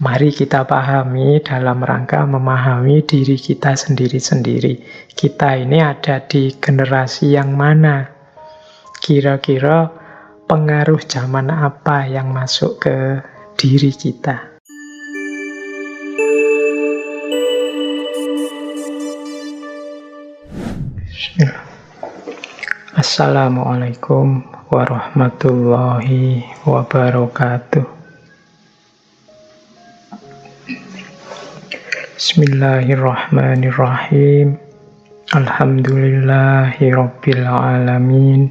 Mari kita pahami dalam rangka memahami diri kita sendiri-sendiri. Kita ini ada di generasi yang mana? Kira-kira pengaruh zaman apa yang masuk ke diri kita? Bismillah. Assalamualaikum warahmatullahi wabarakatuh. Bismillahirrahmanirrahim. Alhamdulillahi rabbil alamin.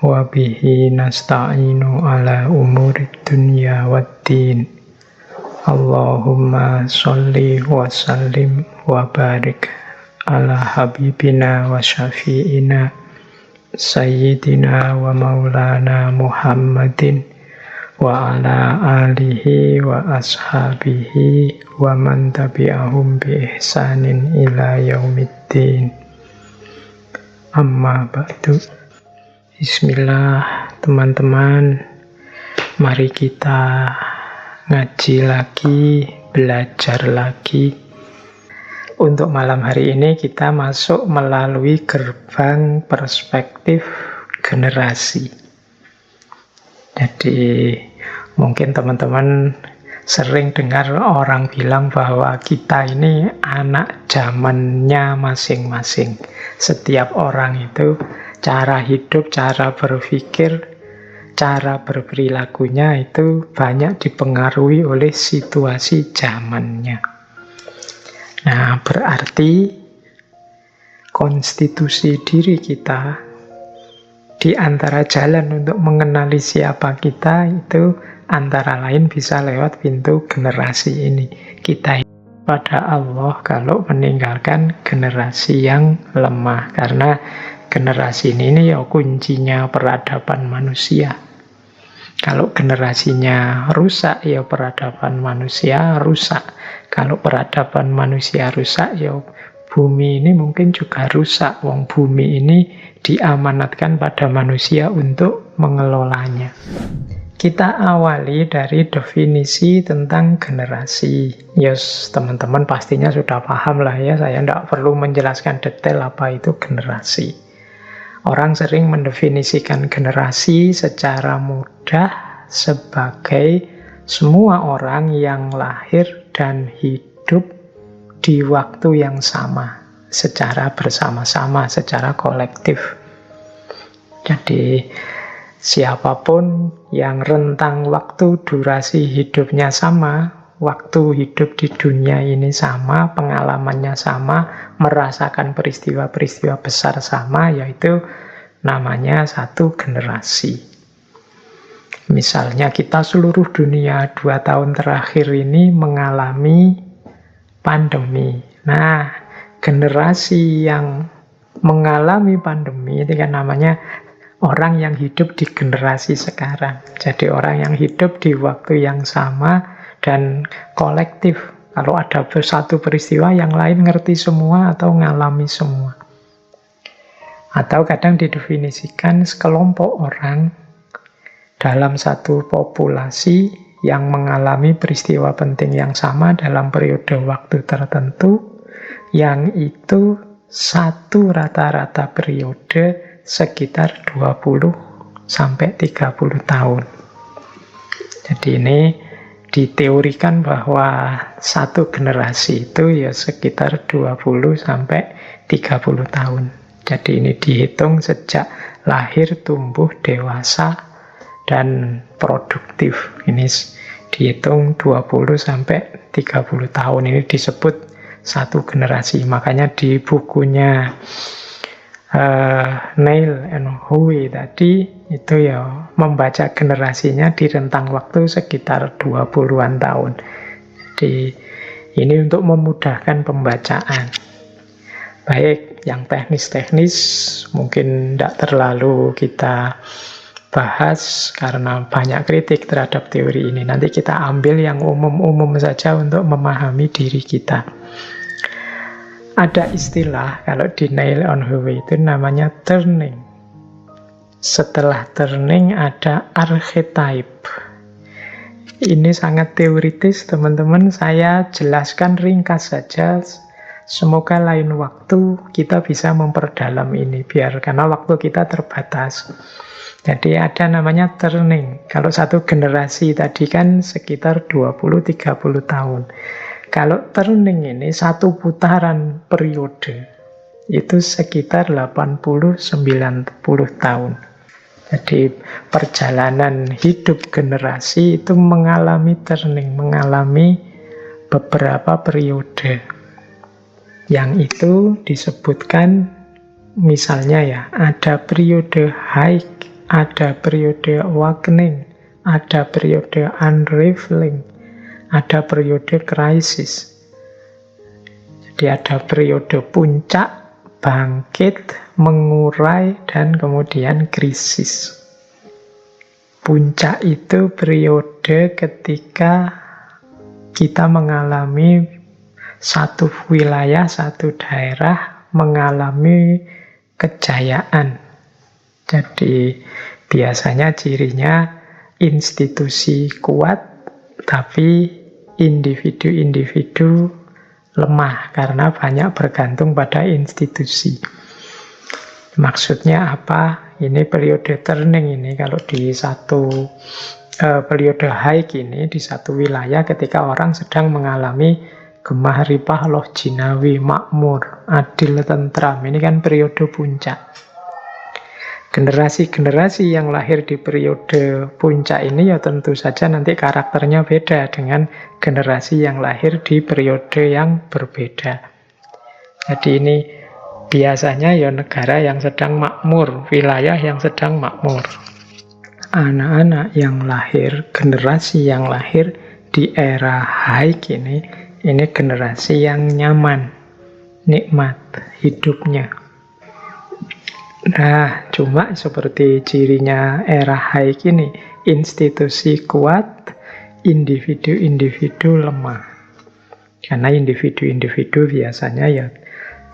Wabihi nasta'inu ala umurid dunya waddin. Allahumma sholli wa sallim wa barik ala habibina wa syafi'ina Sayyidina wa maulana Muhammadin wa ala alihi wa ashabihi wa man tabi'ahum bi ihsanin ila yaumiddin. Amma ba'du. Bismillah, teman-teman. Mari kita ngaji lagi, belajar lagi. Untuk malam hari ini kita masuk melalui gerbang perspektif generasi. Jadi mungkin teman-teman sering dengar orang bilang bahwa kita ini anak zamannya masing-masing. Setiap orang itu cara hidup, cara berpikir, cara berperilakunya itu banyak dipengaruhi oleh situasi zamannya. Nah, berarti konstitusi diri kita di antara jalan untuk mengenali siapa kita itu antara lain bisa lewat pintu generasi ini. Kita pada Allah kalau meninggalkan generasi yang lemah, karena generasi ini ya kuncinya peradaban manusia. Kalau generasinya rusak, ya peradaban manusia rusak. Kalau peradaban manusia rusak, ya bumi ini mungkin juga rusak. Wong bumi ini diamanatkan pada manusia untuk mengelolanya. Kita awali dari definisi tentang generasi. Yes, teman-teman pastinya sudah paham lah ya. Saya tidak perlu menjelaskan detail apa itu generasi. Orang sering mendefinisikan generasi secara mudah sebagai semua orang yang lahir dan hidup di waktu yang sama, secara bersama-sama, secara kolektif. Jadi siapapun yang rentang waktu durasi hidupnya sama, waktu hidup di dunia ini sama, pengalamannya sama, merasakan peristiwa-peristiwa besar sama, yaitu namanya satu generasi. Misalnya kita seluruh dunia 2 tahun terakhir ini mengalami pandemi. Nah, generasi yang mengalami pandemi itu kan namanya orang yang hidup di generasi sekarang. Jadi orang yang hidup di waktu yang sama dan kolektif. Kalau ada satu peristiwa, yang lain ngerti semua atau ngalami semua. Atau kadang didefinisikan sekelompok orang dalam satu populasi yang mengalami peristiwa penting yang sama dalam periode waktu tertentu, yang itu satu rata-rata periode sekitar 20 sampai 30 tahun. Jadi ini diteorikan bahwa satu generasi itu ya sekitar 20 sampai 30 tahun. Jadi ini dihitung sejak lahir, tumbuh, dewasa, dan produktif. Ini dihitung 20 sampai 30 tahun. Ini disebut satu generasi. Makanya di bukunya Neil and Howe tadi itu ya membaca generasinya di rentang waktu sekitar 20-an tahun. Jadi ini untuk memudahkan pembacaan. Baik, yang teknis-teknis mungkin tidak terlalu kita bahas karena banyak kritik terhadap teori ini. Nanti kita ambil yang umum-umum saja untuk memahami diri kita. Ada istilah kalau di Neil on Howe itu namanya turning. Setelah turning ada archetype. Ini sangat teoritis, teman-teman. Saya jelaskan ringkas saja. Semoga lain waktu kita bisa memperdalam ini, karena waktu kita terbatas. Jadi ada namanya turning. Kalau satu generasi tadi kan sekitar 20-30 tahun. Kalau turning ini satu putaran periode, itu sekitar 80-90 tahun. Jadi perjalanan hidup generasi itu mengalami turning, mengalami beberapa periode. Yang itu disebutkan, misalnya ya, ada periode high, ada periode awakening, ada periode unraveling, ada periode krisis. Jadi ada periode puncak, bangkit, mengurai, dan kemudian krisis. Puncak itu periode ketika kita mengalami satu wilayah, satu daerah mengalami kejayaan. Jadi biasanya cirinya institusi kuat, tapi individu-individu lemah karena banyak bergantung pada institusi. Maksudnya apa? Ini periode turning ini, kalau di satu periode high ini, di satu wilayah ketika orang sedang mengalami gemah ripah loh jinawi, makmur, adil, tentram. Ini kan periode puncak. Generasi-generasi yang lahir di periode puncak ini ya tentu saja nanti karakternya beda dengan generasi yang lahir di periode yang berbeda. Jadi ini biasanya ya negara yang sedang makmur, wilayah yang sedang makmur. Anak-anak yang lahir, generasi yang lahir di era high ini generasi yang nyaman, nikmat hidupnya. Nah, cuma seperti cirinya era high ini, institusi kuat, individu-individu lemah. Karena individu-individu biasanya ya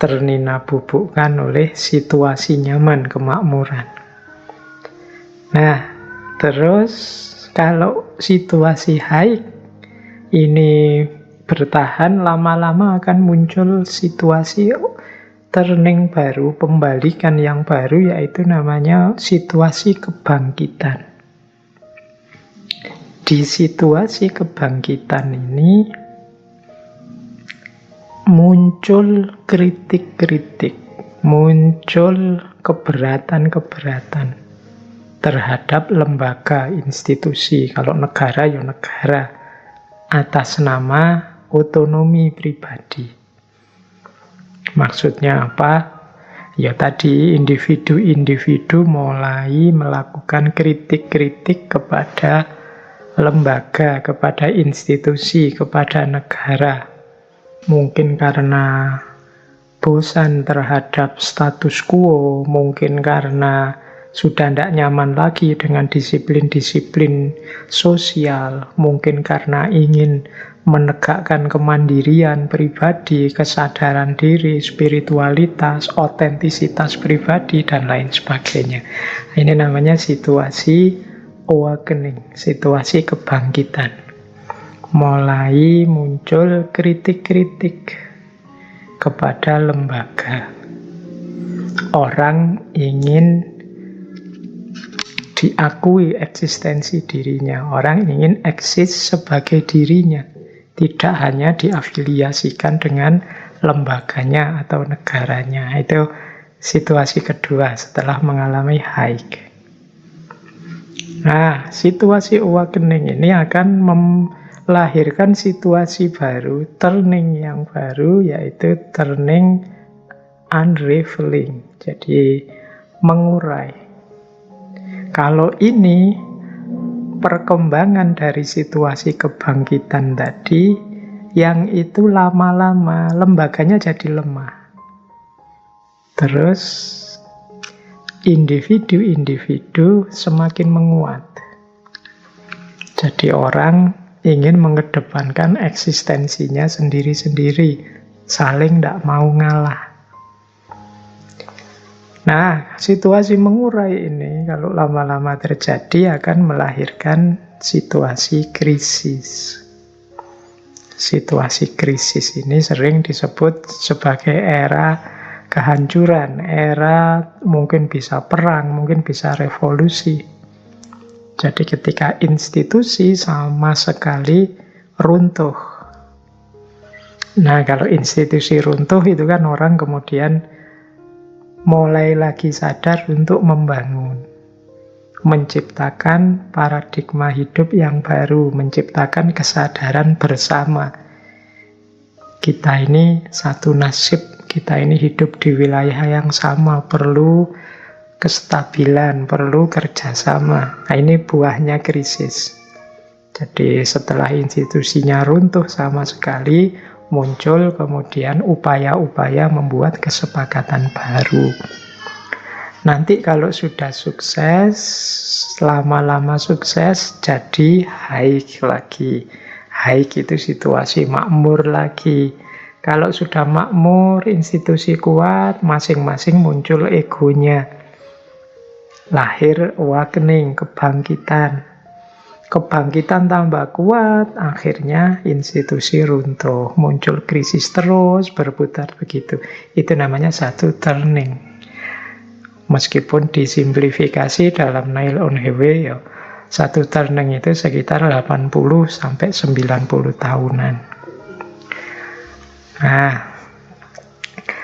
ternina bubukkan oleh situasi nyaman, kemakmuran. Nah, terus kalau situasi high ini bertahan, lama-lama akan muncul situasi turning baru, pembalikan yang baru, yaitu namanya situasi kebangkitan. Di situasi kebangkitan ini muncul kritik-kritik, muncul keberatan-keberatan terhadap lembaga, institusi. Kalau negara ya negara, atas nama otonomi pribadi. Maksudnya apa? Ya tadi individu-individu mulai melakukan kritik-kritik kepada lembaga, kepada institusi, kepada negara. Mungkin karena bosan terhadap status quo, mungkin karena sudah tidak nyaman lagi dengan disiplin-disiplin sosial, mungkin karena ingin menegakkan kemandirian pribadi, kesadaran diri, spiritualitas, otentisitas pribadi, dan lain sebagainya. Ini namanya situasi awakening, situasi kebangkitan. Mulai muncul kritik-kritik kepada lembaga. Orang ingin diakui eksistensi dirinya. Orang ingin eksis sebagai dirinya. Tidak hanya diafiliasikan dengan lembaganya atau negaranya. Itu situasi kedua setelah mengalami high. Nah, situasi awakening ini akan melahirkan situasi baru, turning yang baru, yaitu turning unraveling. Jadi mengurai. Kalau ini perkembangan dari situasi kebangkitan tadi, yang itu lama-lama lembaganya jadi lemah. Terus individu-individu semakin menguat. Jadi orang ingin mengedepankan eksistensinya sendiri-sendiri, saling tidak mau ngalah. Nah, situasi mengurai ini kalau lama-lama terjadi akan melahirkan situasi krisis. Situasi krisis ini sering disebut sebagai era kehancuran, era mungkin bisa perang, mungkin bisa revolusi. Jadi ketika institusi sama sekali runtuh. Nah, kalau institusi runtuh itu kan orang kemudian mulai lagi sadar untuk membangun, menciptakan paradigma hidup yang baru, menciptakan kesadaran bersama. Kita ini satu nasib, kita ini hidup di wilayah yang sama, perlu kestabilan, perlu kerjasama. Nah, ini buahnya krisis. Jadi setelah institusinya runtuh sama sekali, muncul kemudian upaya-upaya membuat kesepakatan baru. Nanti kalau sudah sukses, lama-lama sukses, jadi haik lagi. Haik itu situasi makmur lagi. Kalau sudah makmur, institusi kuat, masing-masing muncul egonya. Lahir awakening, kebangkitan. Kebangkitan tambah kuat, akhirnya institusi runtuh. Muncul krisis terus, berputar begitu. Itu namanya satu turning. Meskipun disimplifikasi dalam Nail on Highway, ya, satu turning itu sekitar 80 sampai 90 tahunan. Nah,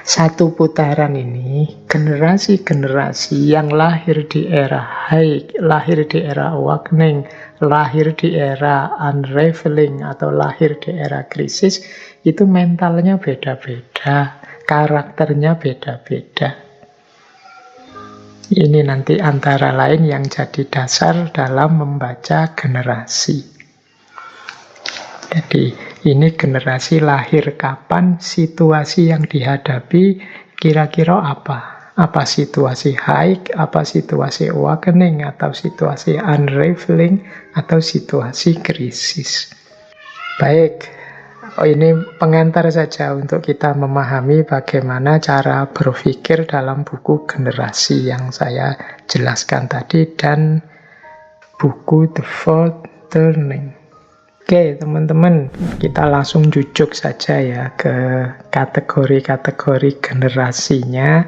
satu putaran ini, generasi-generasi yang lahir di era haik, lahir di era awakening, lahir di era unraveling, atau lahir di era krisis, itu mentalnya beda-beda, karakternya beda-beda. Ini nanti antara lain yang jadi dasar dalam membaca generasi. Jadi ini generasi lahir kapan, situasi yang dihadapi kira-kira apa? Apa situasi haik, apa situasi awakening, atau situasi unraveling, atau situasi krisis. Baik, ini pengantar saja untuk kita memahami bagaimana cara berpikir dalam buku generasi yang saya jelaskan tadi dan buku The Fourth Turning. Oke, teman-teman, kita langsung jujuk saja ya ke kategori-kategori generasinya.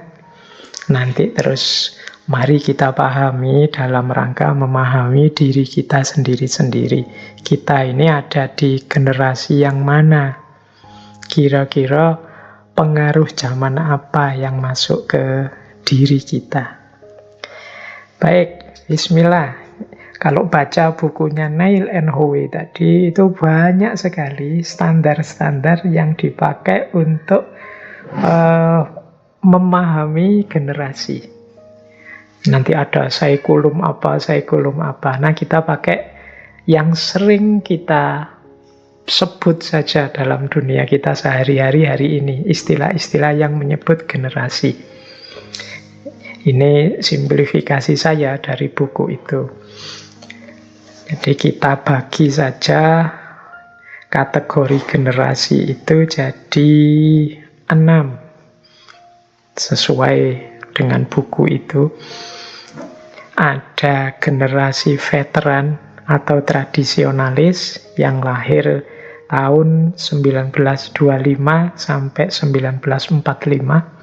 Nanti terus mari kita pahami dalam rangka memahami diri kita sendiri-sendiri. Kita ini ada di generasi yang mana? Kira-kira pengaruh zaman apa yang masuk ke diri kita? Baik, bismillah. Kalau baca bukunya Nail on Highway tadi, itu banyak sekali standar-standar yang dipakai untuk memahami generasi. Nanti ada saikulum apa. Nah, kita pakai yang sering kita sebut saja dalam dunia kita sehari-hari hari ini, istilah-istilah yang menyebut generasi. Ini simplifikasi saya dari buku itu. Jadi kita bagi saja kategori generasi itu jadi 6 sesuai dengan buku itu. Ada generasi veteran atau tradisionalis yang lahir tahun 1925 sampai 1945.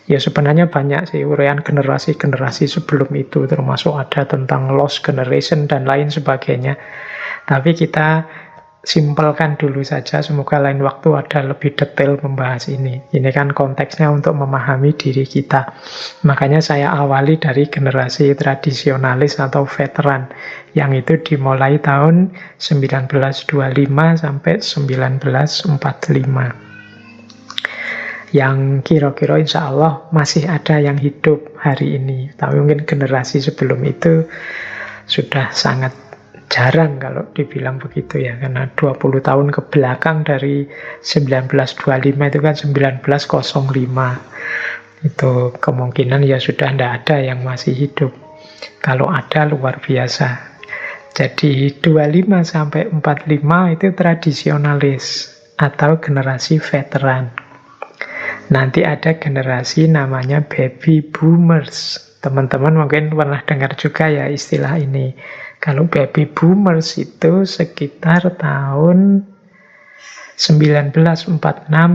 Ya sebenarnya banyak sih uraian generasi-generasi sebelum itu, termasuk ada tentang lost generation dan lain sebagainya. Tapi kita simpelkan dulu saja, semoga lain waktu ada lebih detail membahas ini. Ini kan konteksnya untuk memahami diri kita. Makanya saya awali dari generasi tradisionalis atau veteran, yang itu dimulai tahun 1925 sampai 1945. Yang kira-kira insya Allah masih ada yang hidup hari ini. Tapi mungkin generasi sebelum itu sudah sangat jarang kalau dibilang begitu ya. Karena 20 tahun ke belakang dari 1925 itu kan 1905. Itu kemungkinan ya sudah tidak ada yang masih hidup. Kalau ada luar biasa. Jadi 25 sampai 45 itu tradisionalis atau generasi veteran. Nanti ada generasi namanya baby boomers. Teman-teman mungkin pernah dengar juga ya istilah ini. Kalau baby boomers itu sekitar tahun 1946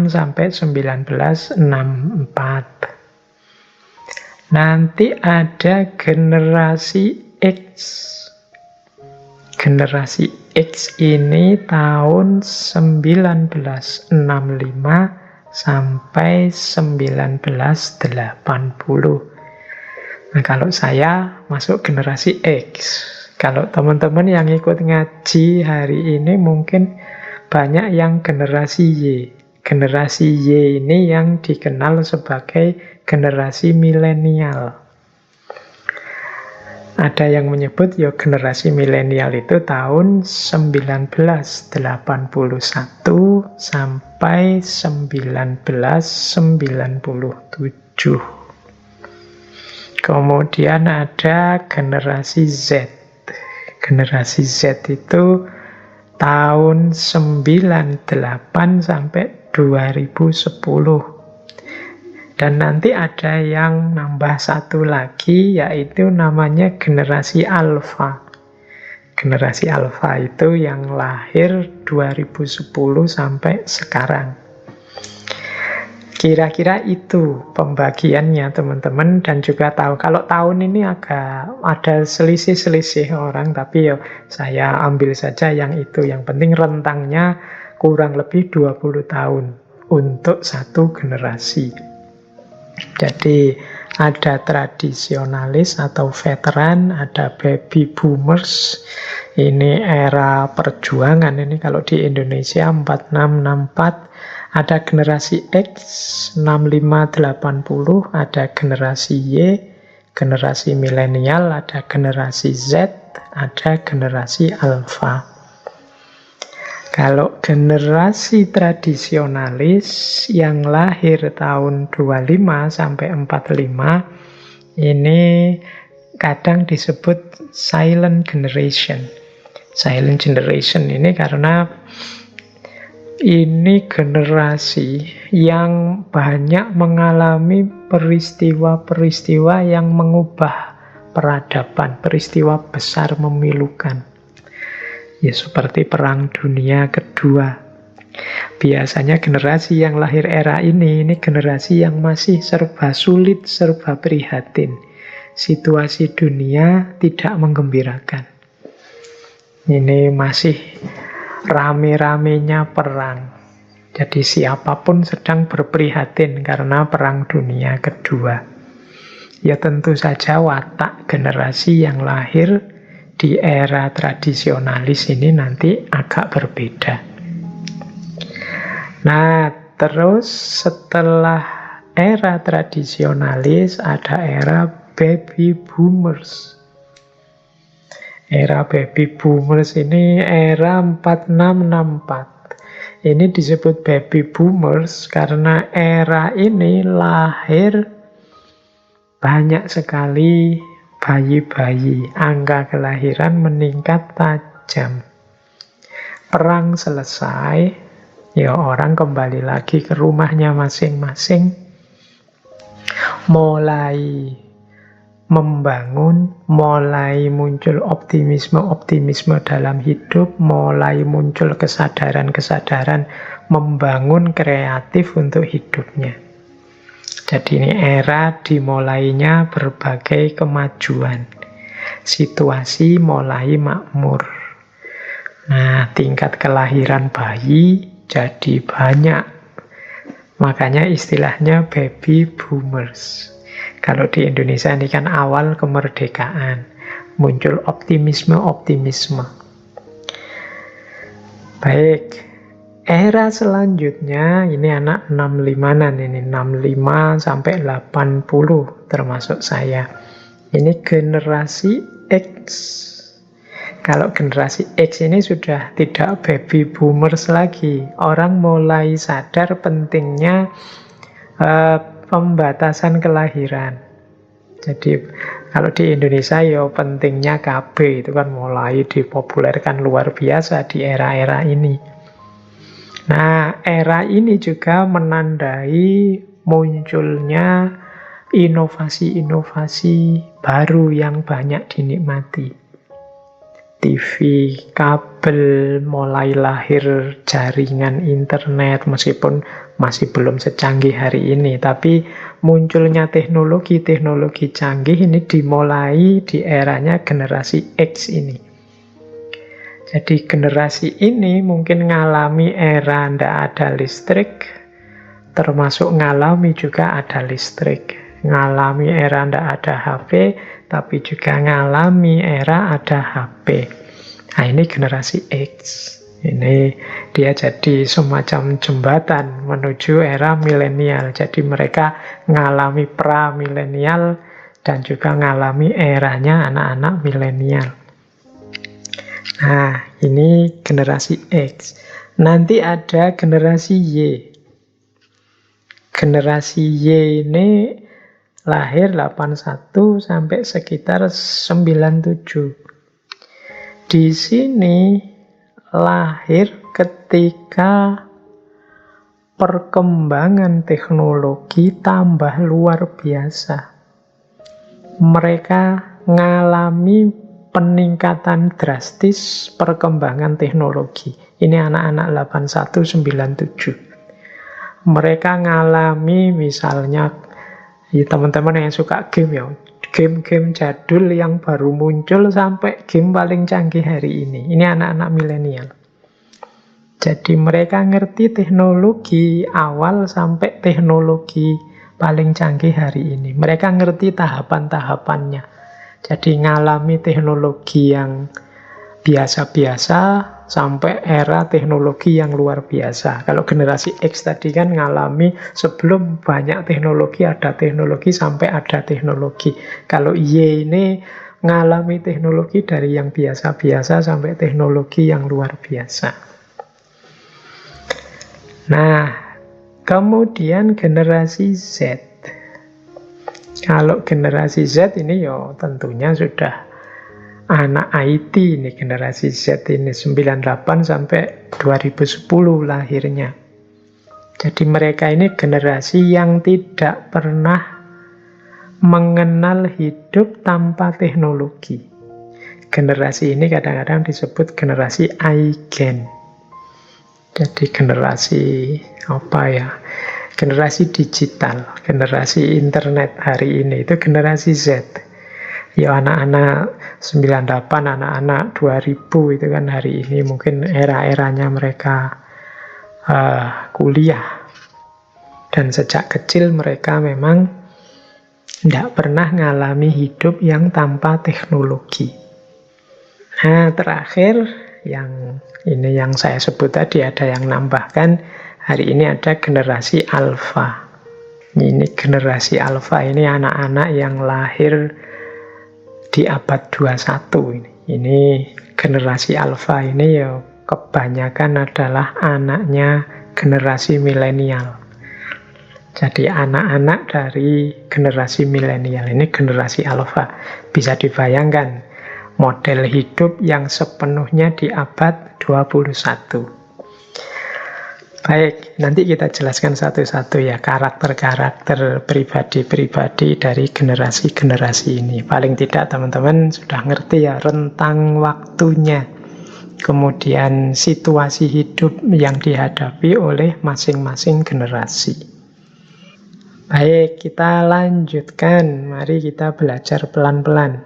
sampai 1964. Nanti ada generasi X. Generasi X ini tahun 1965 sampai 1980. Nah, kalau saya masuk generasi X. Kalau teman-teman yang ikut ngaji hari ini mungkin banyak yang generasi Y. Generasi Y ini yang dikenal sebagai generasi milenial. Ada yang menyebut ya generasi milenial itu tahun 1981 sampai 1997. Kemudian ada generasi Z. Generasi Z itu tahun 98 sampai 2010. Dan nanti ada yang nambah satu lagi, yaitu namanya generasi Alpha. Generasi Alpha itu yang lahir 2010 sampai sekarang. Kira-kira itu pembagiannya teman-teman. Dan juga tahu, kalau tahun ini agak ada selisih-selisih orang, tapi ya saya ambil saja yang itu. Yang penting rentangnya kurang lebih 20 tahun untuk satu generasi. Jadi ada tradisionalis atau veteran, ada baby boomers. Ini era perjuangan, ini kalau di Indonesia 4664. Ada generasi X 6580, ada generasi Y, generasi milenial, ada generasi Z, ada generasi alpha. Kalau generasi tradisionalis yang lahir tahun 25 sampai 45 ini kadang disebut silent generation. Silent generation ini karena ini generasi yang banyak mengalami peristiwa-peristiwa yang mengubah peradaban, peristiwa besar memilukan. Ya seperti Perang Dunia Kedua. Biasanya generasi yang lahir era ini generasi yang masih serba sulit, serba prihatin. Situasi dunia tidak menggembirakan. Ini masih rame-ramenya perang. Jadi siapapun sedang berprihatin karena Perang Dunia Kedua. Ya tentu saja watak generasi yang lahir di era tradisionalis ini nanti agak berbeda. Nah, terus setelah era tradisionalis ada era baby boomers. Era baby boomers ini era 4664. Ini disebut baby boomers karena era ini lahir banyak sekali bayi-bayi, angka kelahiran meningkat tajam. Perang selesai, ya orang kembali lagi ke rumahnya masing-masing, mulai membangun, mulai muncul optimisme dalam hidup, mulai muncul kesadaran membangun kreatif untuk hidupnya. Jadi ini era dimulainya berbagai kemajuan. Situasi mulai makmur. Nah, tingkat kelahiran bayi jadi banyak. Makanya istilahnya baby boomers. Kalau di Indonesia ini kan awal kemerdekaan. Muncul optimisme. Baik. Era selanjutnya, ini anak 65-an ini, 65 sampai 80 termasuk saya. Ini generasi X. Kalau generasi X ini sudah tidak baby boomers lagi. Orang mulai sadar pentingnya pembatasan kelahiran. Jadi kalau di Indonesia ya pentingnya KB itu kan mulai dipopulerkan luar biasa di era-era ini. Nah, era ini juga menandai munculnya inovasi-inovasi baru yang banyak dinikmati. TV, kabel, mulai lahir jaringan internet, meskipun masih belum secanggih hari ini. Tapi munculnya teknologi-teknologi canggih ini dimulai di eranya generasi X ini. Jadi generasi ini mungkin ngalami era ndak ada listrik, termasuk ngalami juga ada listrik. Ngalami era ndak ada HP, tapi juga ngalami era ada HP. Nah, ini generasi X. Ini dia jadi semacam jembatan menuju era milenial. Jadi mereka ngalami pra-milenial dan juga ngalami eranya anak-anak milenial. Nah, ini generasi X. Nanti ada generasi Y. Generasi Y ini lahir 81 sampai sekitar 97. Di sini lahir ketika perkembangan teknologi tambah luar biasa. Mereka mengalami peningkatan drastis perkembangan teknologi. Ini anak-anak 81-97. Mereka ngalami misalnya, ya teman-teman yang suka game ya, game-game jadul yang baru muncul sampai game paling canggih hari ini. Ini anak-anak milenial. Jadi mereka ngerti teknologi awal sampai teknologi paling canggih hari ini. Mereka ngerti tahapan-tahapannya. Jadi ngalami teknologi yang biasa-biasa sampai era teknologi yang luar biasa. Kalau generasi X tadi kan ngalami sebelum banyak teknologi, ada teknologi sampai ada teknologi. Kalau Y ini ngalami teknologi dari yang biasa-biasa sampai teknologi yang luar biasa. Nah, kemudian generasi Z. Kalau generasi Z ini ya tentunya sudah anak IT ini, generasi Z ini 98 sampai 2010 lahirnya. Jadi mereka ini generasi yang tidak pernah mengenal hidup tanpa teknologi. Generasi ini kadang-kadang disebut generasi iGen. Jadi generasi apa ya? Generasi digital, generasi internet hari ini itu generasi Z. Ya anak-anak 98, anak-anak 2000 itu kan hari ini mungkin era-eranya mereka kuliah. Dan sejak kecil mereka memang tidak pernah mengalami hidup yang tanpa teknologi. Nah, terakhir yang ini yang saya sebut tadi, ada yang nambahkan, hari ini ada generasi alfa. Ini generasi alfa ini anak-anak yang lahir di abad 21 ini. Ini generasi alfa ini ya kebanyakan adalah anaknya generasi milenial. Jadi anak-anak dari generasi milenial ini generasi alfa. Bisa dibayangkan model hidup yang sepenuhnya di abad 21. Baik, nanti kita jelaskan satu-satu ya karakter-karakter pribadi-pribadi dari generasi-generasi ini. Paling tidak teman-teman sudah ngerti ya rentang waktunya, kemudian situasi hidup yang dihadapi oleh masing-masing generasi. Baik, kita lanjutkan. Mari kita belajar pelan-pelan.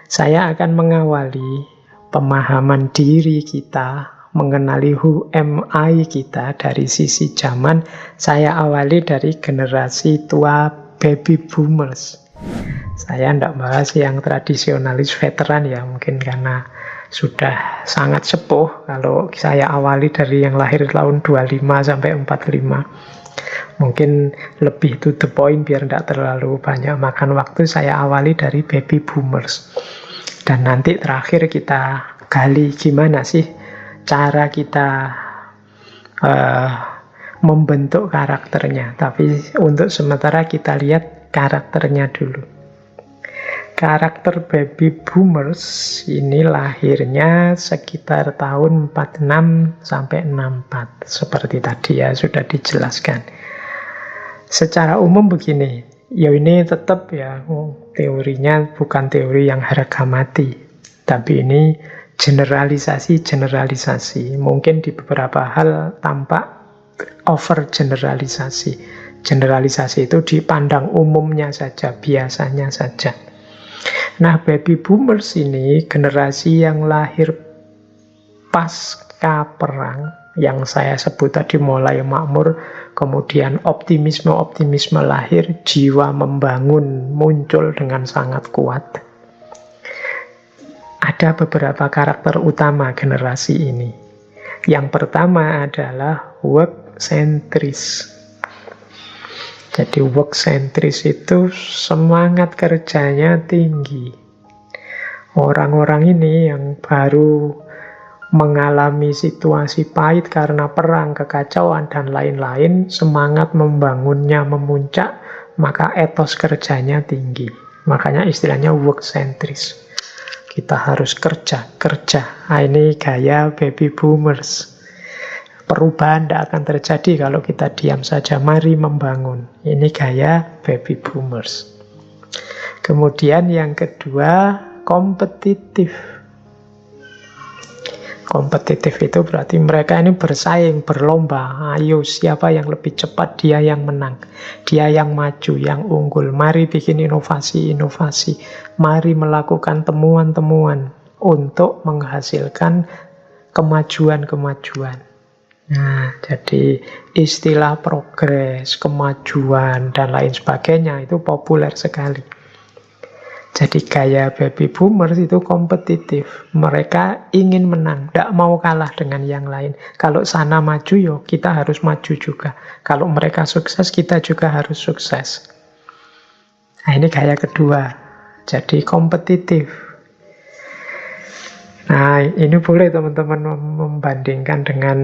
Saya akan mengawali pemahaman diri kita, mengenali who am I kita dari sisi zaman. Saya awali dari generasi tua baby boomers. Saya tidak bahas yang tradisionalis veteran ya, mungkin karena sudah sangat sepuh. Kalau saya awali dari yang lahir tahun 25 sampai 45, mungkin lebih to the point biar tidak terlalu banyak makan waktu. Saya awali dari baby boomers. Dan nanti terakhir kita gali gimana sih cara kita membentuk karakternya. Tapi untuk sementara kita lihat karakternya dulu. Karakter baby boomers ini lahirnya sekitar tahun 46 sampai 64. Seperti tadi ya sudah dijelaskan. Secara umum begini, ya ini tetap ya teorinya bukan teori yang harga mati. Tapi ini generalisasi. Mungkin di beberapa hal tampak over generalisasi. Generalisasi itu dipandang umumnya saja, biasanya saja. Nah, baby boomers ini generasi yang lahir pasca perang, yang saya sebut tadi mulai makmur, kemudian optimisme lahir, jiwa membangun muncul dengan sangat kuat. Ada beberapa karakter utama generasi ini. Yang pertama adalah work centris. Jadi work centris itu semangat kerjanya tinggi. Orang-orang ini yang baru mengalami situasi pahit karena perang, kekacauan, dan lain-lain, semangat membangunnya memuncak, maka etos kerjanya tinggi. Makanya istilahnya work centris. Kita harus kerja. Nah, ini gaya baby boomers. Perubahan tidak akan terjadi kalau kita diam saja. Mari membangun. Ini gaya baby boomers. Kemudian yang kedua, kompetitif. Kompetitif itu berarti mereka ini bersaing, berlomba. Ayo, siapa yang lebih cepat, dia yang menang. Dia yang maju, yang unggul. Mari bikin inovasi-inovasi. Mari melakukan temuan-temuan untuk menghasilkan kemajuan-kemajuan. Nah, jadi istilah progres, kemajuan, dan lain sebagainya itu populer sekali. Jadi gaya baby boomers itu kompetitif. Mereka ingin menang, tidak mau kalah dengan yang lain. Kalau sana maju, yo kita harus maju juga. Kalau mereka sukses, kita juga harus sukses. Nah, ini gaya kedua. Jadi kompetitif. Nah, ini boleh teman-teman membandingkan dengan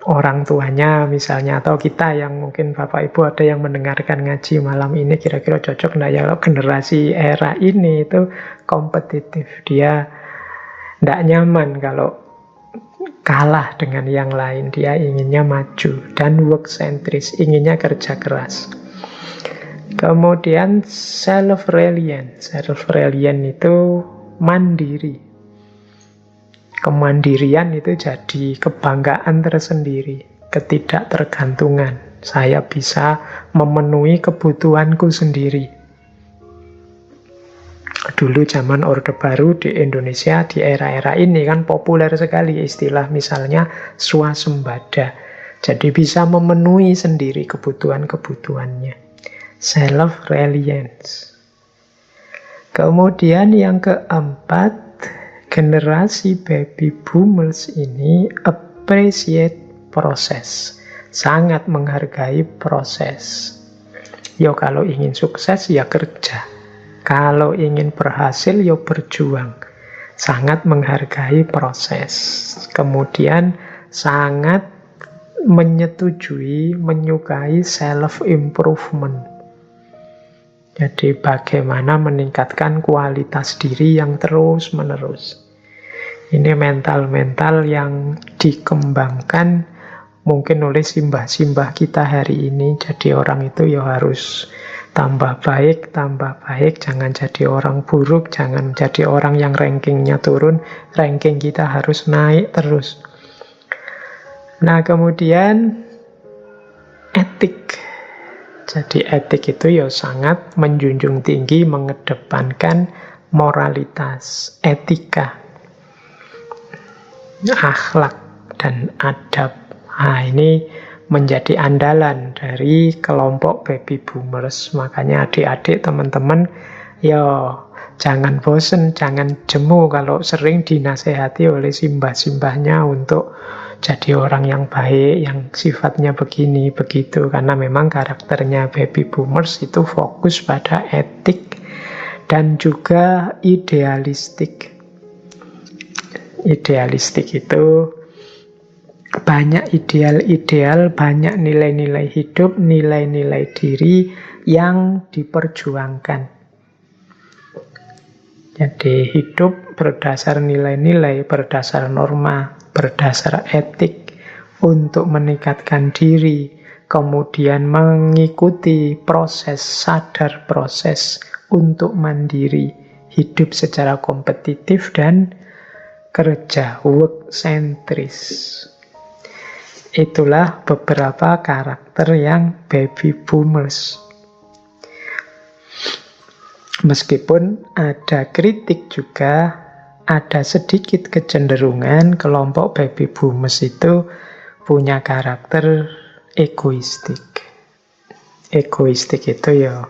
orang tuanya misalnya, atau kita yang mungkin Bapak Ibu ada yang mendengarkan ngaji malam ini, kira-kira cocok nggak ya kalau generasi era ini itu kompetitif. Dia tidak nyaman kalau kalah dengan yang lain, dia inginnya maju, dan work centris, inginnya kerja keras. Kemudian self-reliant. Self-reliant itu mandiri. Kemandirian itu jadi kebanggaan tersendiri, ketidaktergantungan. Saya bisa memenuhi kebutuhanku sendiri. Dulu zaman Orde Baru di Indonesia, di era-era ini kan populer sekali istilah misalnya swasembada. Jadi bisa memenuhi sendiri kebutuhan-kebutuhannya. Self-reliance. Kemudian yang keempat, generasi baby boomers ini appreciate proses, sangat menghargai proses. Yo, kalau ingin sukses ya kerja, kalau ingin berhasil ya berjuang, sangat menghargai proses. Kemudian sangat menyetujui, menyukai self-improvement. Jadi bagaimana meningkatkan kualitas diri yang terus-menerus. Ini mental-mental yang dikembangkan mungkin oleh simbah-simbah kita hari ini. Jadi orang itu ya harus tambah baik, jangan jadi orang buruk, jangan jadi orang yang rankingnya turun, ranking kita harus naik terus. Nah, kemudian etik. Jadi etik itu ya sangat menjunjung tinggi, mengedepankan moralitas, etika, akhlak, dan adab. Nah, ini menjadi andalan dari kelompok baby boomers. Makanya adik-adik, teman-teman, ya jangan bosen, jangan jemu kalau sering dinasehati oleh simbah-simbahnya untuk jadi orang yang baik, yang sifatnya begini, begitu. Karena memang karakternya baby boomers itu fokus pada etik dan juga idealistik. Idealistik itu banyak ideal-ideal, banyak nilai-nilai hidup, nilai-nilai diri yang diperjuangkan. Jadi hidup berdasar nilai-nilai, berdasar norma, berdasar etik untuk meningkatkan diri, kemudian mengikuti proses, sadar proses untuk mandiri, hidup secara kompetitif dan kerja, work centris. Itulah beberapa karakter yang baby boomers. Meskipun ada kritik juga, ada sedikit kecenderungan kelompok baby boomers itu punya karakter egoistik. Egoistik itu ya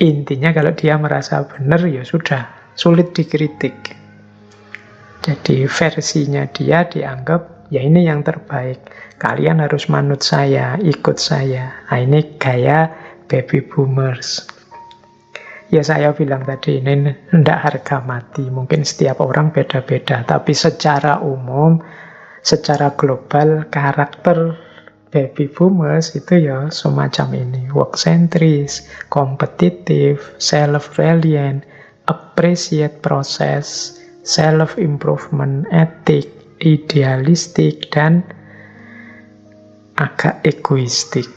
intinya kalau dia merasa benar ya sudah, sulit dikritik. Jadi versinya dia dianggap ya ini yang terbaik. Kalian harus manut saya, ikut saya. Nah, ini gaya baby boomers. Ya saya bilang tadi ini tidak harga mati. Mungkin setiap orang beda-beda. Tapi secara umum, secara global, karakter baby boomers itu ya semacam ini. Work centris, kompetitif, self-reliant, appreciate proses, self-improvement, etik, idealistik, dan agak egoistik.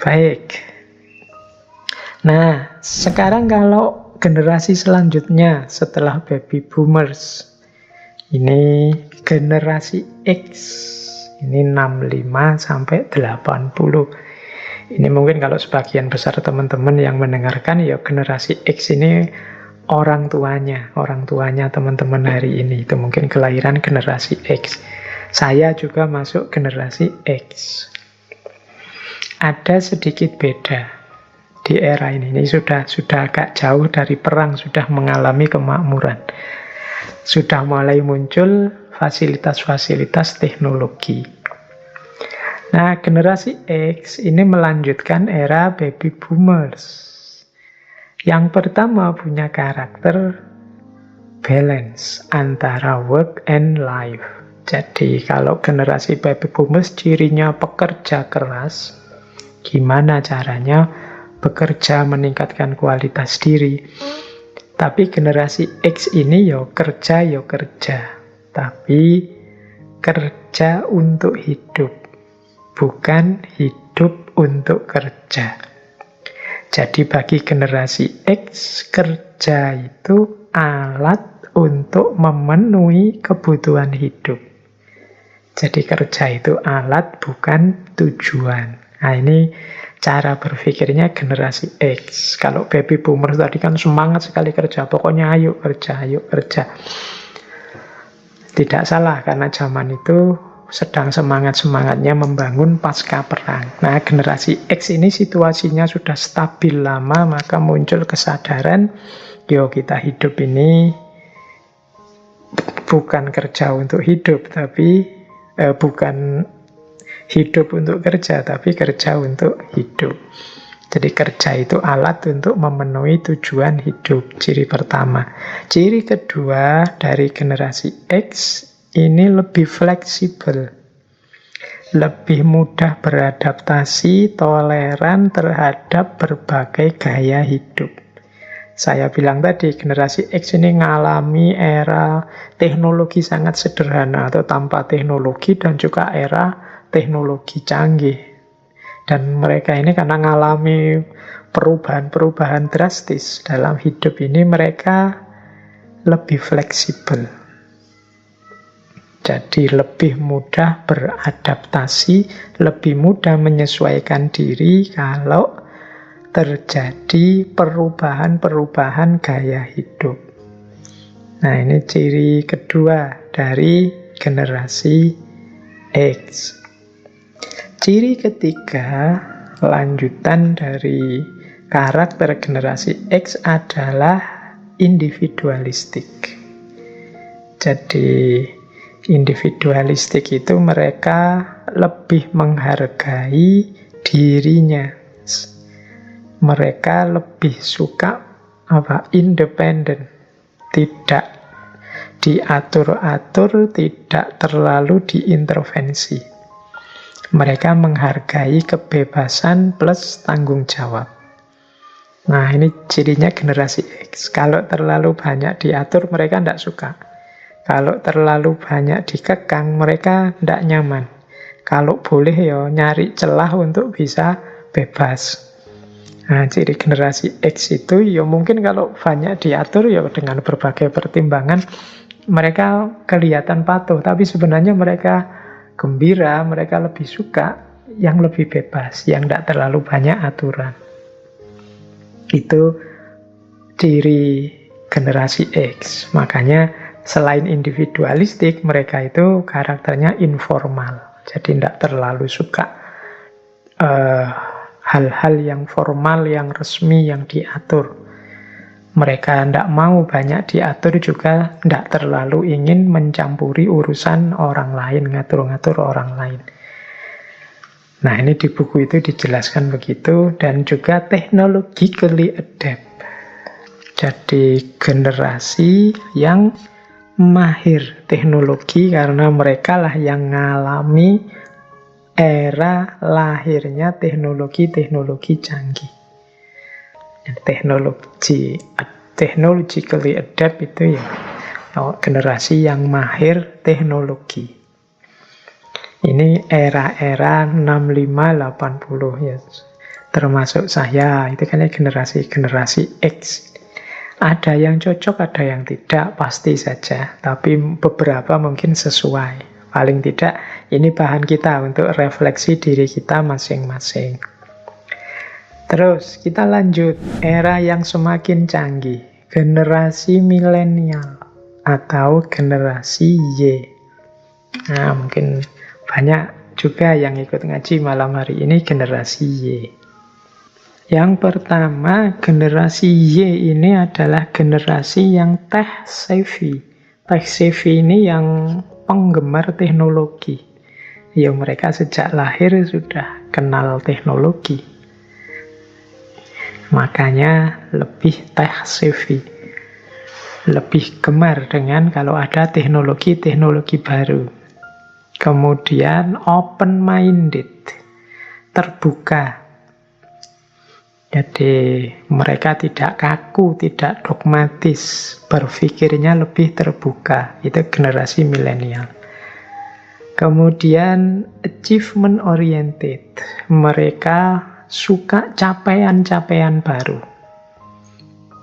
Baik. Nah, sekarang kalau generasi selanjutnya setelah baby boomers, ini generasi X, ini 65 sampai 80. Ini mungkin kalau sebagian besar teman-teman yang mendengarkan, ya generasi X ini orang tuanya teman-teman hari ini. Itu mungkin kelahiran generasi X. Saya juga masuk generasi X. Ada sedikit beda di era ini sudah agak jauh dari perang, sudah mengalami kemakmuran. Sudah mulai muncul fasilitas-fasilitas teknologi. Nah, generasi X ini melanjutkan era baby boomers. Yang pertama punya karakter balance antara work and life. Jadi kalau generasi baby boomers cirinya pekerja keras, gimana caranya bekerja meningkatkan kualitas diri. Tapi generasi X ini yo kerja, tapi kerja untuk hidup, bukan hidup untuk kerja. Jadi bagi generasi X, kerja itu alat untuk memenuhi kebutuhan hidup. Jadi kerja itu alat, bukan tujuan. Nah, ini cara berpikirnya generasi X. Kalau baby boomers tadi kan semangat sekali kerja. Pokoknya ayo kerja. Tidak salah, karena zaman itu sedang semangat-semangatnya membangun pasca perang. Nah, generasi X ini situasinya sudah stabil lama, maka muncul kesadaran, yo kita hidup ini bukan kerja untuk hidup, tapi bukan hidup untuk kerja, tapi kerja untuk hidup. Jadi kerja itu alat untuk memenuhi tujuan hidup. Ciri pertama. Ciri kedua dari generasi X ini lebih fleksibel, lebih mudah beradaptasi, toleran terhadap berbagai gaya hidup. Saya bilang tadi, generasi X ini mengalami era teknologi sangat sederhana atau tanpa teknologi, dan juga era teknologi canggih. Dan mereka ini karena mengalami perubahan-perubahan drastis dalam hidup ini, mereka lebih fleksibel. Jadi lebih mudah beradaptasi, lebih mudah menyesuaikan diri kalau terjadi perubahan-perubahan gaya hidup. Nah, ini ciri kedua dari generasi X. Ciri ketiga, lanjutan dari karakter generasi X adalah individualistik. Jadi individualistik itu mereka lebih menghargai dirinya. Mereka lebih suka independen, tidak diatur-atur, tidak terlalu diintervensi. Mereka menghargai kebebasan plus tanggung jawab. Nah, ini cirinya generasi X. Kalau terlalu banyak diatur, mereka tidak suka. Kalau terlalu banyak dikekang, mereka tidak nyaman. Kalau boleh ya nyari celah untuk bisa bebas. Nah, ciri generasi X itu ya mungkin kalau banyak diatur ya dengan berbagai pertimbangan mereka kelihatan patuh, tapi sebenarnya mereka gembira, mereka lebih suka yang lebih bebas, yang tidak terlalu banyak aturan. Itu ciri generasi X. Makanya selain individualistik, mereka itu karakternya informal. Jadi tidak terlalu suka hal-hal yang formal, yang resmi, yang diatur. Mereka tidak mau banyak diatur juga, tidak terlalu ingin mencampuri urusan orang lain, ngatur-ngatur orang lain. Nah, ini di buku itu dijelaskan begitu, dan juga technologically adapt. Jadi generasi yang mahir teknologi karena mereka lah yang ngalami era lahirnya teknologi-teknologi canggih. Technologically adapt itu ya generasi yang mahir teknologi. Ini era-era 65-80 ya. Termasuk saya, itu kan generasi X. Ada yang cocok, ada yang tidak, pasti saja. Tapi beberapa mungkin sesuai. Paling tidak, ini bahan kita untuk refleksi diri kita masing-masing. Terus kita lanjut, era yang semakin canggih, generasi milenial atau generasi Y. Nah, mungkin banyak juga yang ikut ngaji malam hari ini generasi Y. Yang pertama, generasi Y ini adalah generasi yang tech savvy. Tech savvy ini yang penggemar teknologi. Ya, mereka sejak lahir sudah kenal teknologi. Makanya lebih tech savvy, lebih gemar dengan kalau ada teknologi-teknologi baru. Kemudian open-minded, terbuka. Jadi mereka tidak kaku, tidak dogmatis, berpikirnya lebih terbuka. Itu generasi milenial. Kemudian achievement oriented, mereka suka capaian-capaian baru.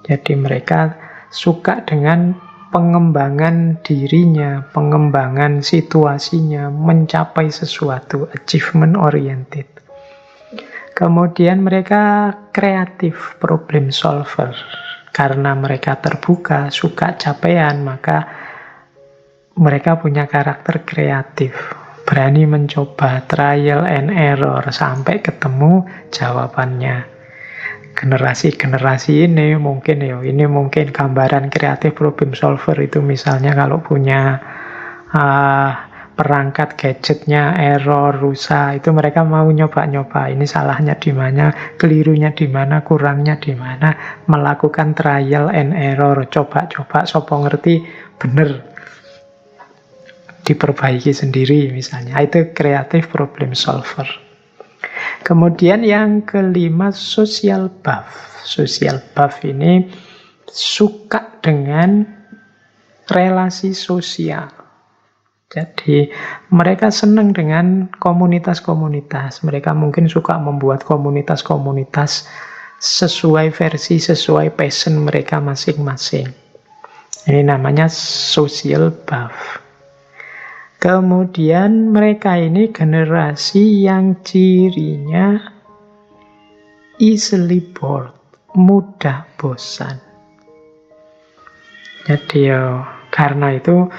Jadi mereka suka dengan pengembangan dirinya, pengembangan situasinya, mencapai sesuatu, achievement oriented. Kemudian mereka kreatif, problem solver. Karena mereka terbuka, suka capaian, maka mereka punya karakter kreatif. Berani mencoba, trial and error, sampai ketemu jawabannya. Generasi-generasi ini mungkin gambaran kreatif problem solver itu misalnya kalau punya perangkat gadgetnya error, rusak, itu mereka mau nyoba-nyoba. Ini salahnya di mana, kelirunya di mana, kurangnya di mana, melakukan trial and error, coba-coba, sopo ngerti bener, diperbaiki sendiri misalnya. Itu kreatif problem solver. Kemudian yang kelima, social buff. Social buff ini suka dengan relasi sosial. Jadi mereka senang dengan komunitas-komunitas. Mereka mungkin suka membuat komunitas-komunitas sesuai versi, sesuai passion mereka masing-masing. Ini namanya social buff. Kemudian mereka ini generasi yang cirinya easily bored, mudah bosan. Jadi karena itu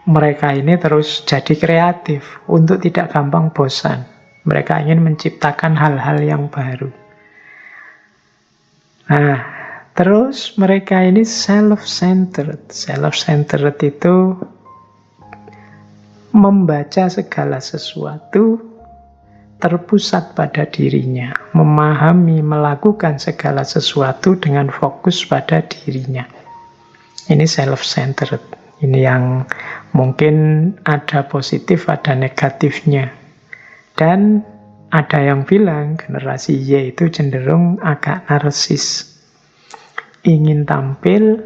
mereka ini terus jadi kreatif untuk tidak gampang bosan. Mereka ingin menciptakan hal-hal yang baru. Nah, terus mereka ini self-centered. Self-centered itu membaca segala sesuatu, terpusat pada dirinya, memahami, melakukan segala sesuatu dengan fokus pada dirinya. Ini self-centered. Ini yang mungkin ada positif, ada negatifnya. Dan ada yang bilang generasi Y itu cenderung agak narsis. Ingin tampil,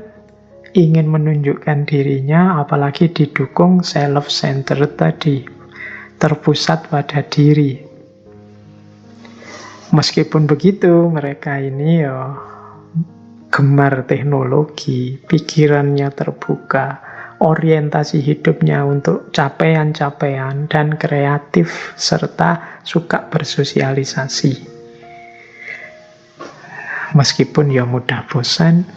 ingin menunjukkan dirinya, apalagi didukung self-centered tadi, terpusat pada diri. Meskipun begitu, mereka ini ya gemar teknologi, pikirannya terbuka, orientasi hidupnya untuk capaian-capaian dan kreatif, serta suka bersosialisasi. Meskipun ya mudah bosan,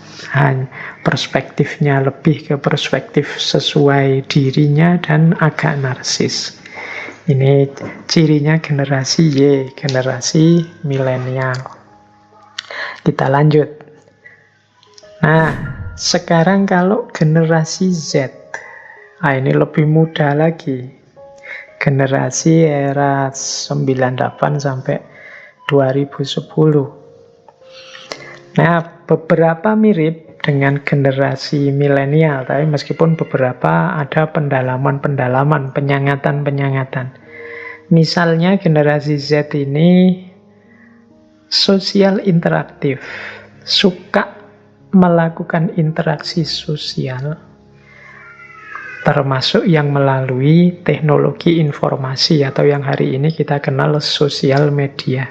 perspektifnya lebih ke perspektif sesuai dirinya dan agak narsis. Ini cirinya generasi Y, generasi milenial. Kita lanjut. Nah, sekarang kalau generasi Z, ini lebih muda lagi. Generasi era 98 sampai 2010. Nah, beberapa mirip dengan generasi milenial, tapi meskipun beberapa ada pendalaman-pendalaman, penyangatan-penyangatan. Misalnya generasi Z ini sosial interaktif, suka melakukan interaksi sosial, termasuk yang melalui teknologi informasi atau yang hari ini kita kenal sosial media.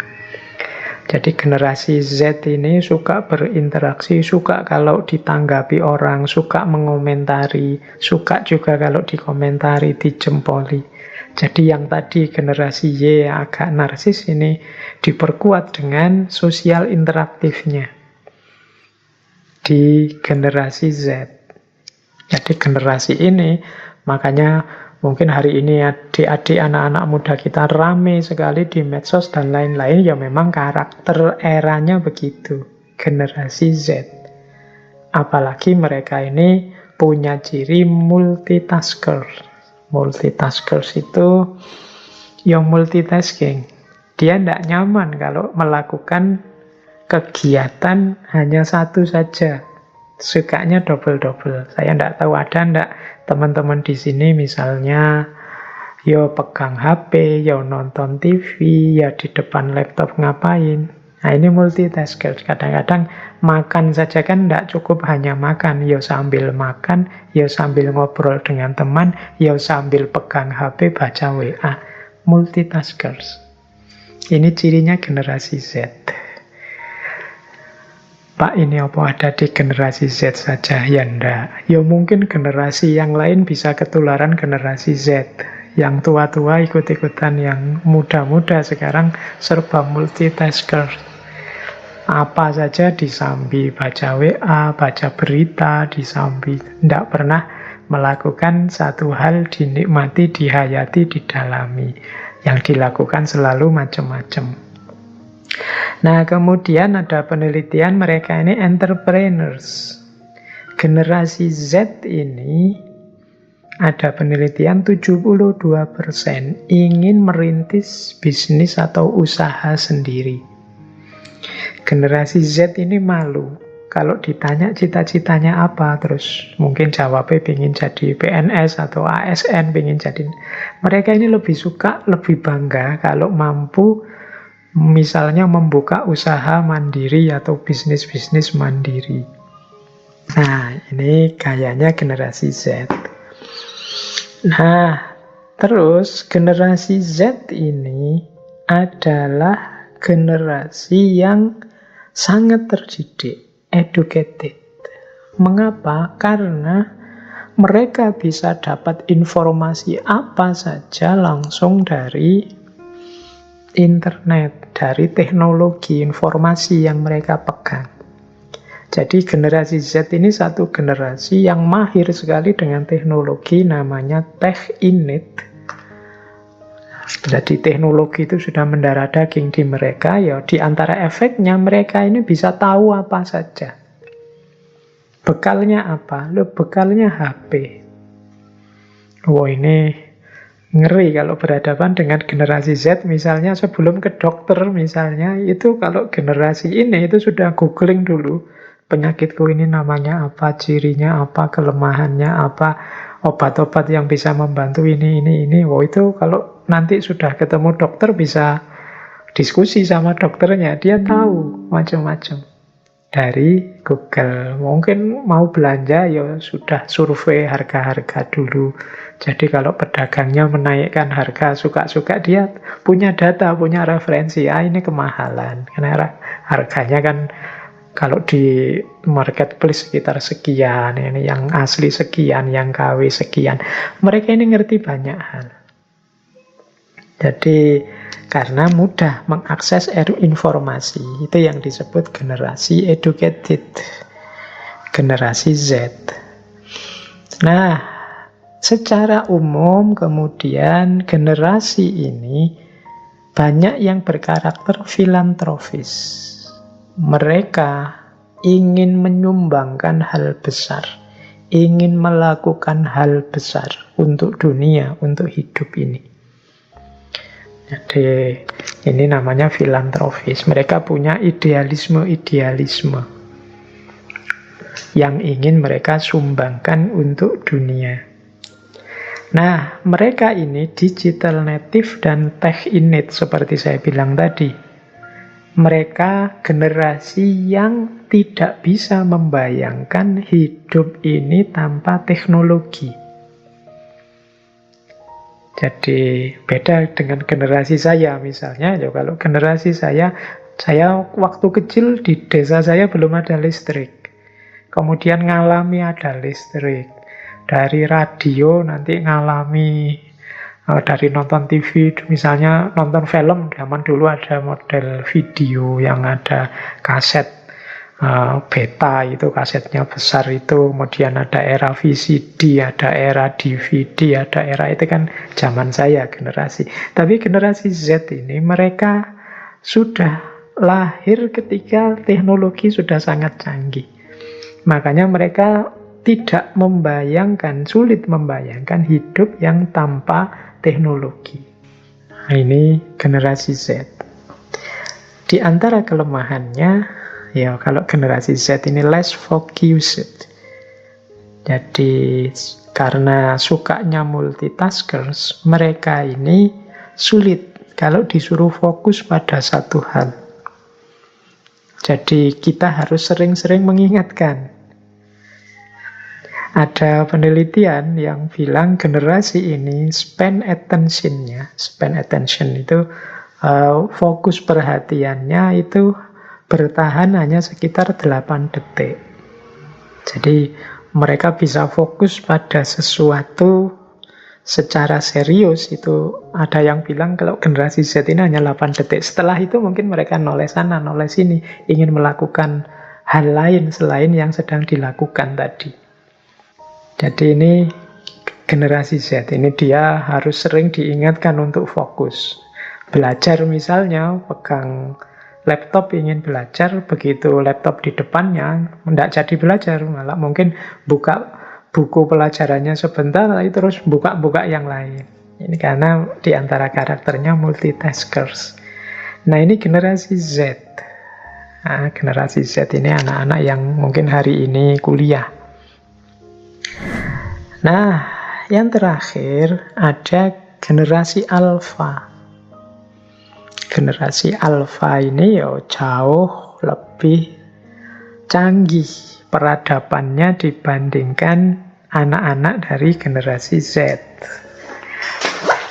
Jadi generasi Z ini suka berinteraksi, suka kalau ditanggapi orang, suka mengomentari, suka juga kalau dikomentari, dijempoli. Jadi yang tadi generasi Y agak narsis ini diperkuat dengan sosial interaktifnya di generasi Z. Jadi generasi ini makanya mungkin hari ini adik-adik anak-anak muda kita rame sekali di medsos dan lain-lain, ya memang karakter eranya begitu, generasi Z. Apalagi mereka ini punya ciri multitasker. Multitaskers itu yang multitasking. Dia tidak nyaman kalau melakukan kegiatan hanya satu saja. Sukanya double-double. Saya tidak tahu ada tidak teman-teman di sini misalnya yo pegang HP, yo nonton TV, ya di depan laptop ngapain. Nah ini multitasker. Kadang-kadang makan saja kan tidak cukup hanya makan. Yo sambil makan, yo sambil ngobrol dengan teman, yo sambil pegang HP baca WA. Multitaskers. Ini cirinya generasi Z. Pak, ini apa ada di generasi Z saja? Ya enggak. Ya mungkin generasi yang lain bisa ketularan generasi Z. Yang tua-tua ikut-ikutan, yang muda-muda sekarang serba multitasker. Apa saja disambi, baca WA, baca berita, disambi. Tidak pernah melakukan satu hal dinikmati, dihayati, didalami. Yang dilakukan selalu macam-macam. Nah, kemudian ada penelitian mereka ini entrepreneurs. Generasi Z ini ada penelitian 72% ingin merintis bisnis atau usaha sendiri. Generasi Z ini malu. Kalau ditanya cita-citanya apa, terus mungkin jawabnya pengen jadi PNS atau ASN, pengen jadi. Mereka ini lebih suka, lebih bangga kalau mampu misalnya membuka usaha mandiri atau bisnis-bisnis mandiri. Nah, ini gayanya generasi Z. Nah, terus generasi Z ini adalah generasi yang sangat terdidik, educated. Mengapa? Karena mereka bisa dapat informasi apa saja langsung dari internet, dari teknologi informasi yang mereka pegang. Jadi generasi Z ini satu generasi yang mahir sekali dengan teknologi, namanya tech innate. Jadi teknologi itu sudah mendarah daging di mereka, ya di antara efeknya mereka ini bisa tahu apa saja. Bekalnya apa? Bekalnya HP. Wah, ini ngeri kalau berhadapan dengan generasi Z. Misalnya sebelum ke dokter misalnya, itu kalau generasi ini itu sudah googling dulu, penyakitku ini namanya apa, cirinya apa, kelemahannya apa, obat-obat yang bisa membantu ini. Wah, itu kalau nanti sudah ketemu dokter bisa diskusi sama dokternya, dia tahu macam-macam. dari Google. Mungkin mau belanja ya sudah survei harga-harga dulu. Jadi kalau pedagangnya menaikkan harga, suka-suka dia punya data, punya referensi. Ini kemahalan. Karena harganya kan kalau di marketplace sekitar sekian, ini yang asli sekian, yang KW sekian. Mereka ini ngerti banyak hal. Jadi karena mudah mengakses informasi, itu yang disebut generasi educated, generasi Z. Nah, secara umum kemudian generasi ini banyak yang berkarakter filantropis. Mereka ingin menyumbangkan hal besar, ingin melakukan hal besar untuk dunia, untuk hidup ini. Jadi ini namanya filantropis. Mereka punya idealisme-idealisme yang ingin mereka sumbangkan untuk dunia. Nah, mereka ini digital native dan tech innate seperti saya bilang tadi. Mereka generasi yang tidak bisa membayangkan hidup ini tanpa teknologi. Jadi beda dengan generasi saya misalnya. Ya, kalau generasi saya waktu kecil di desa saya belum ada listrik. Kemudian ngalami ada listrik. Dari radio nanti ngalami dari nonton TV, misalnya nonton film, zaman dulu ada model video yang ada kaset beta, itu kasetnya besar itu, kemudian ada era VCD, ada era DVD, ada era itu kan zaman saya generasi. Tapi generasi Z ini mereka sudah lahir ketika teknologi sudah sangat canggih. Makanya mereka tidak membayangkan, sulit membayangkan hidup yang tanpa teknologi. Nah, ini generasi Z. Di antara kelemahannya, ya kalau generasi Z ini less focused. Jadi karena sukanya multitaskers, mereka ini sulit kalau disuruh fokus pada satu hal. Jadi kita harus sering-sering mengingatkan. Ada penelitian yang bilang generasi ini spend attention itu fokus perhatiannya itu bertahan hanya sekitar 8 detik. Jadi mereka bisa fokus pada sesuatu secara serius. Itu ada yang bilang kalau generasi Z ini hanya 8 detik. Setelah itu mungkin mereka noleh sana, noleh sini, ingin melakukan hal lain selain yang sedang dilakukan tadi. Jadi ini generasi Z, ini dia harus sering diingatkan untuk fokus. Belajar misalnya, pegang laptop ingin belajar, begitu laptop di depannya, tidak jadi belajar, malah mungkin buka buku pelajarannya sebentar, lalu terus buka-buka yang lain. Ini karena di antara karakternya multitaskers. Nah, ini generasi Z. Nah, generasi Z ini anak-anak yang mungkin hari ini kuliah. Nah, yang terakhir ada generasi alfa. Generasi alfa ini ya jauh lebih canggih peradabannya dibandingkan anak-anak dari generasi Z.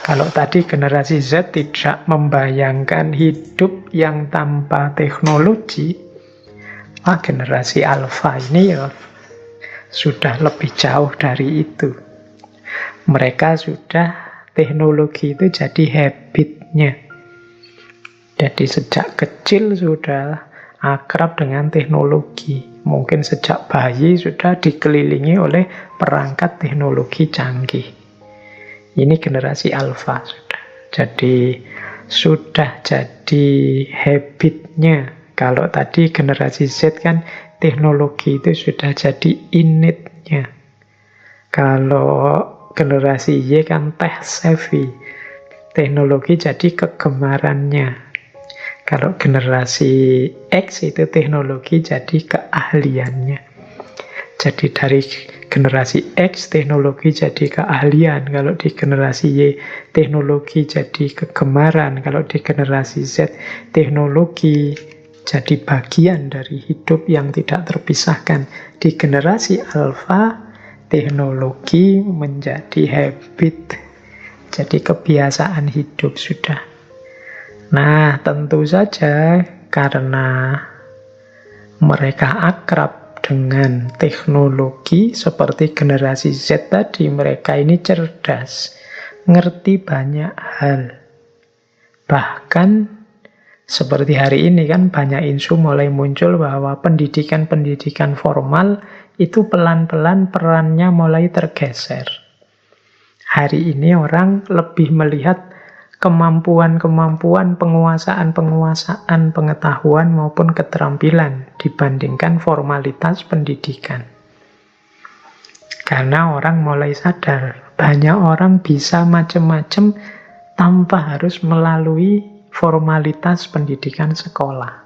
Kalau tadi generasi Z tidak membayangkan hidup yang tanpa teknologi, generasi alfa ini ya sudah lebih jauh dari itu. Mereka sudah, teknologi itu jadi habitnya. Jadi sejak kecil sudah akrab dengan teknologi. Mungkin sejak bayi sudah dikelilingi oleh perangkat teknologi canggih. Ini generasi alfa sudah. Jadi sudah jadi habitnya. Kalau tadi generasi Z kan teknologi itu sudah jadi innate-nya. Kalau generasi Y kan tech savvy. Teknologi jadi kegemarannya. Kalau generasi X itu teknologi jadi keahliannya. Jadi dari generasi X teknologi jadi keahlian. Kalau di generasi Y teknologi jadi kegemaran. Kalau di generasi Z teknologi jadi bagian dari hidup yang tidak terpisahkan. Di generasi alfa, teknologi menjadi habit, jadi kebiasaan hidup sudah. Nah, tentu saja karena mereka akrab dengan teknologi seperti generasi Z tadi, mereka ini cerdas, ngerti banyak hal. Bahkan seperti hari ini kan banyak isu mulai muncul bahwa pendidikan-pendidikan formal itu pelan-pelan perannya mulai tergeser. Hari ini orang lebih melihat kemampuan-kemampuan, penguasaan-penguasaan pengetahuan maupun keterampilan dibandingkan formalitas pendidikan. Karena orang mulai sadar, banyak orang bisa macam-macam tanpa harus melalui formalitas pendidikan sekolah.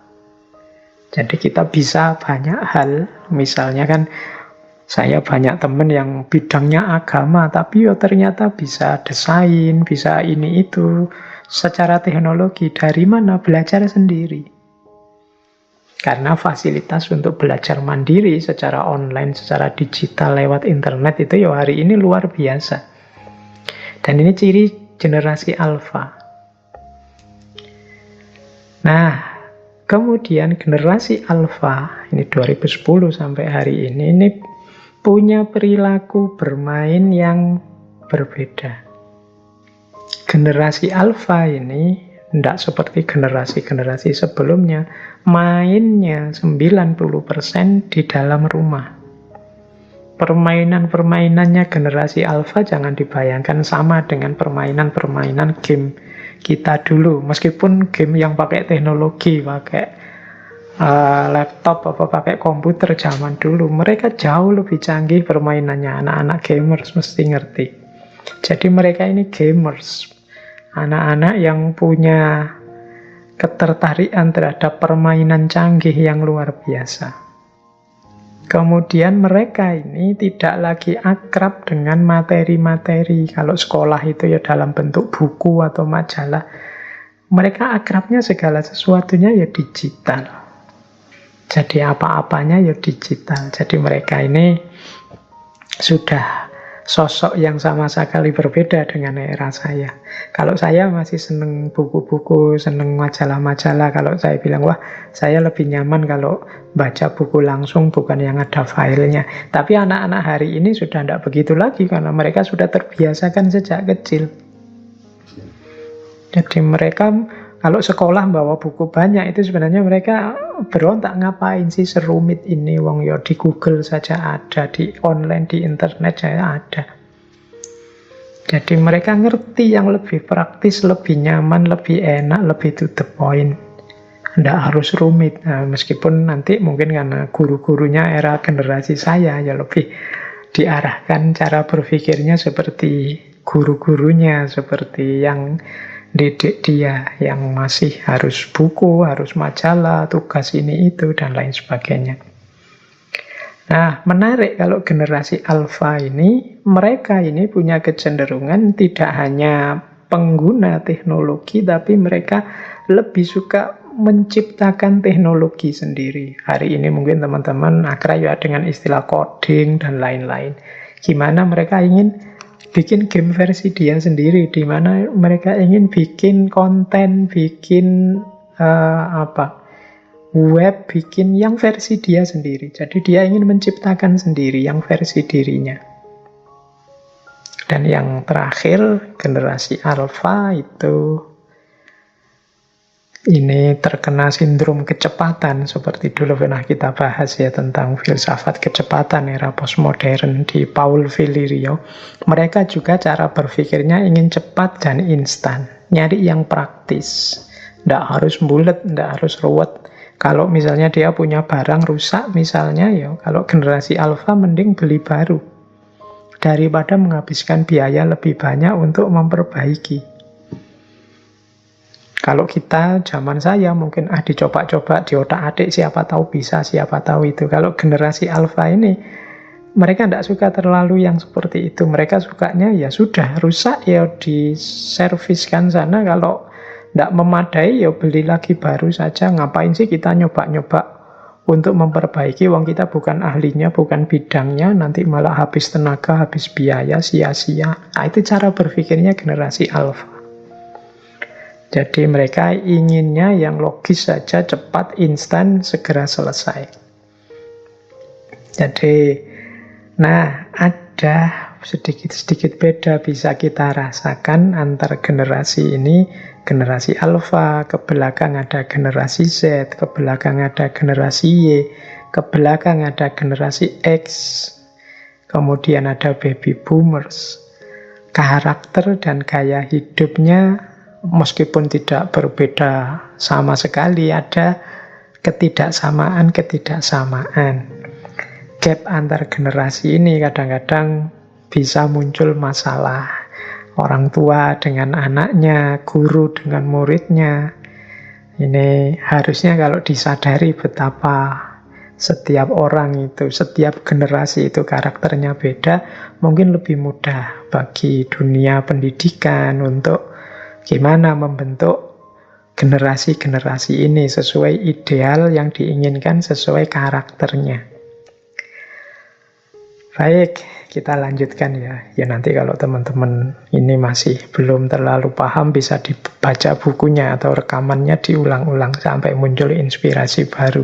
Jadi kita bisa banyak hal, misalnya kan saya banyak teman yang bidangnya agama, tapi ternyata bisa desain, bisa ini itu. Secara teknologi, dari mana? Belajar sendiri. Karena fasilitas untuk belajar mandiri secara online, secara digital lewat internet itu ya hari ini luar biasa. Dan ini ciri generasi alfa. Nah, kemudian generasi alfa, ini 2010 sampai hari ini punya perilaku bermain yang berbeda. Generasi alfa ini tidak seperti generasi-generasi sebelumnya, mainnya 90% di dalam rumah. Permainan-permainannya generasi alfa jangan dibayangkan sama dengan permainan-permainan game kita dulu. Meskipun game yang pakai teknologi, pakai laptop, pakai komputer zaman dulu, mereka jauh lebih canggih permainannya. Anak-anak gamers mesti ngerti. Jadi mereka ini gamers, anak-anak yang punya ketertarikan terhadap permainan canggih yang luar biasa. Kemudian mereka ini tidak lagi akrab dengan materi-materi. Kalau sekolah itu ya dalam bentuk buku atau majalah. Mereka akrabnya segala sesuatunya ya digital. Jadi apa-apanya ya digital. Jadi mereka ini sudah sosok yang sama sekali berbeda dengan era saya. Kalau saya masih seneng buku-buku, seneng majalah-majalah. Kalau saya bilang, wah saya lebih nyaman kalau baca buku langsung, bukan yang ada filenya. Tapi anak-anak hari ini sudah tidak begitu lagi, karena mereka sudah terbiasakan sejak kecil. Jadi mereka kalau sekolah bawa buku banyak, itu sebenarnya mereka berontak, ngapain sih serumit ini, wong ya di Google saja ada, di online, di internet saja ada. Jadi mereka ngerti yang lebih praktis, lebih nyaman, lebih enak, lebih to the point. Tidak harus rumit. Nah, meskipun nanti mungkin karena guru-gurunya era generasi saya ya lebih diarahkan cara berpikirnya seperti guru-gurunya, seperti yang didik dia, yang masih harus buku, harus majalah, tugas ini itu, dan lain sebagainya. Nah, menarik kalau generasi alfa ini, mereka ini punya kecenderungan tidak hanya pengguna teknologi, tapi mereka lebih suka menciptakan teknologi sendiri. Hari ini mungkin teman-teman akrab ya dengan istilah coding dan lain-lain. Gimana mereka ingin bikin game versi dia sendiri, di mana mereka ingin bikin konten, bikin web, bikin yang versi dia sendiri. Jadi dia ingin menciptakan sendiri yang versi dirinya. Dan yang terakhir, generasi alfa itu ini terkena sindrom kecepatan, seperti dulu pernah kita bahas ya tentang filsafat kecepatan era postmodern di Paul Villario. Mereka juga cara berpikirnya ingin cepat dan instan, nyari yang praktis, tidak harus bulat, tidak harus ruwet. Kalau misalnya dia punya barang rusak misalnya, ya kalau generasi alfa mending beli baru daripada menghabiskan biaya lebih banyak untuk memperbaiki. Kalau kita, zaman saya mungkin dicoba-coba, diotak-atik, siapa tahu bisa, siapa tahu itu. Kalau generasi alfa ini, mereka tidak suka terlalu yang seperti itu. Mereka sukanya ya sudah, rusak ya diserviskan sana. Kalau Tidak memadai, ya beli lagi baru saja. Ngapain sih kita nyoba-nyoba untuk memperbaiki, wong kita bukan ahlinya, bukan bidangnya, nanti malah habis tenaga, habis biaya, sia-sia. Nah, itu cara berpikirnya generasi alfa. Jadi mereka inginnya yang logis saja, cepat, instan, segera selesai. Jadi, nah ada sedikit-sedikit beda bisa kita rasakan antar generasi ini. Generasi alfa, ke belakang ada generasi Z, ke belakang ada generasi Y, ke belakang ada generasi X, kemudian ada baby boomers. Karakter dan gaya hidupnya meskipun tidak berbeda sama sekali, ada ketidaksamaan. Gap antar generasi ini kadang-kadang bisa muncul masalah. Orang tua dengan anaknya, guru dengan muridnya. Ini harusnya kalau disadari betapa setiap orang itu, setiap generasi itu karakternya beda, mungkin lebih mudah bagi dunia pendidikan untuk gimana membentuk generasi-generasi ini sesuai ideal yang diinginkan, sesuai karakternya. Baik, kita lanjutkan ya. Ya nanti kalau teman-teman ini masih belum terlalu paham, bisa dibaca bukunya atau rekamannya diulang-ulang sampai muncul inspirasi baru.